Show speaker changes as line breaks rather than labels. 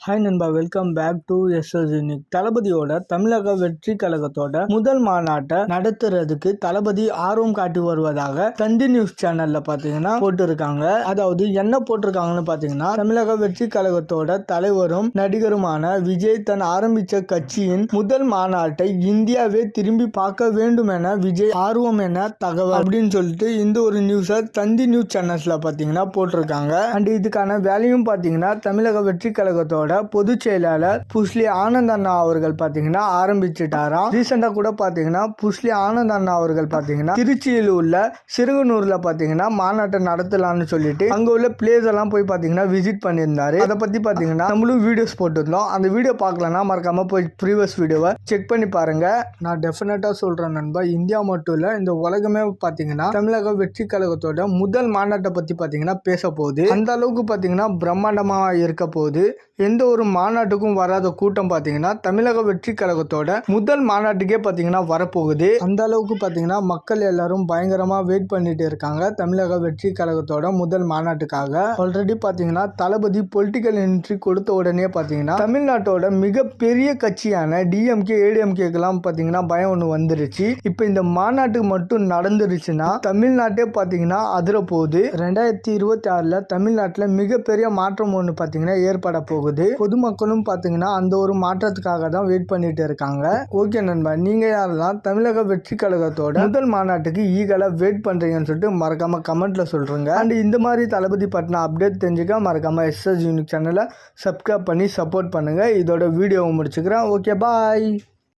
Hi நண்பா, welcome back to SS unique. தளபதியோட தமிழக வெற்றி கழகத்தோட முதல் மாநாட்டை நடத்துறதுக்கு தளபதி ஆர்வம் காட்டி வருவதாக தந்தி நியூஸ் சேனல்ல பாத்தீங்கன்னா போட்டிருக்காங்க. அதாவது என்ன போட்டிருக்காங்கன்னு பாத்தீங்கன்னா, தமிழக வெற்றி கழகத்தோட தலைவரும் நடிகருமான விஜய் தன் ஆரம்பிச்ச கட்சியின் முதல் மாநாட்டை இந்தியாவே திரும்பி பார்க்க வேண்டும் என விஜய் ஆர்வம் என தகவல் அப்படின்னு சொல்லிட்டு இந்த ஒரு நியூஸை தந்தி நியூஸ் சேனல்ஸ்ல பாத்தீங்கன்னா போட்டிருக்காங்க. அண்ட் இதுக்கான வேலையும் பாத்தீங்கன்னா தமிழக வெற்றி கழகத்தோட பொதுச் செயலாளர் புஷ்லி ஆனந்த் அண்ணா அவர்கள் பாத்தீங்கன்னா ஆரம்பிச்சுட்டாராம். ரீசெண்டா கூட பாத்தீங்கன்னா புஷ்லி ஆனந்த் அண்ணா அவர்கள் பாத்தீங்கன்னா திருச்சியில் உள்ள சிறுகனூர்ல பாத்தீங்கன்னா மாநாட்டை நடத்தலாம்னு சொல்லிட்டு அங்க உள்ள பிளேஸ் எல்லாம் போய் பாத்தீங்கன்னா விசிட் பண்ணியிருந்தாரு. அதை பத்தி பாத்தீங்கன்னா நம்மளும் வீடியோஸ் போட்டிருந்தோம். அந்த வீடியோ பார்க்கலன்னா மறக்காம போய் ப்ரீவியஸ் வீடியோவை செக் பண்ணி பாருங்க. நான் டெஃபினட்டா சொல்றேன் நண்பா, இந்தியா மட்டும் இல்ல இந்த உலகமே பாத்தீங்கன்னா தமிழக வெற்றி கழகத்தோட முதல் மாநாட்டை பத்தி பாத்தீங்கன்னா பேச போகுது. அந்த அளவுக்கு பாத்தீங்கன்னா பிரம்மாண்டமா இருக்க போகுது. எந்த ஒரு மாநாட்டுக்கும் வராத கூட்டம் பாத்தீங்கன்னா தமிழக வெற்றி கழகத்தோட முதல் மாநாட்டுக்கே பாத்தீங்கன்னா வரப்போகுது. அந்த அளவுக்கு பாத்தீங்கன்னா மக்கள் எல்லாரும் பயங்கரமா வெயிட் பண்ணிட்டு இருக்காங்க தமிழக வெற்றி கழகத்தோட முதல் மாநாட்டுக்காக. ஆல்ரெடி பாத்தீங்கன்னா தளபதி பொலிட்டிக்கல் என்ட்ரி கொடுத்த உடனே பாத்தீங்கன்னா தமிழ்நாட்டோட மிகப்பெரிய கட்சியான டிஎம்கே ஏடிஎம்கேக்கெல்லாம் பாத்தீங்கன்னா பயம் ஒண்ணு வந்துருச்சு. இப்ப இந்த மாநாட்டுக்கு மட்டும் நடந்துருச்சுன்னா தமிழ்நாட்டே பாத்தீங்கன்னா அதிர போகுது. 2026 தமிழ்நாட்டுல மிகப்பெரிய மாற்றம் ஒண்ணு பாத்தீங்கன்னா ஏற்பட போகுது. பொதுமக்களும் பாத்தீங்கன்னா அந்த ஒரு மாற்றத்துக்காக தான் வெயிட் பண்ணிட்டு இருக்காங்க. ஓகே நண்பா, நீங்க யாரெல்லாம் தமிழக வெற்றி கழகத்தோட முதல் மாநாட்டுக்கு ஈகலா வெயிட் பண்றீங்கன்னு சொல்லிட்டு மறக்காம கமெண்ட்ல சொல்றீங்க. அண்ட் இந்த மாதிரி தளபதி பற்றின அப்டேட் தெரிஞ்சுக்க மறக்காம எஸ்எஸ் யூனிக் சேனலை சப்ஸ்கிரைப் பண்ணி சப்போர்ட் பண்ணுங்க. இதோட வீடியோவை முடிச்சுக்கிறேன். ஓகே, பாய்.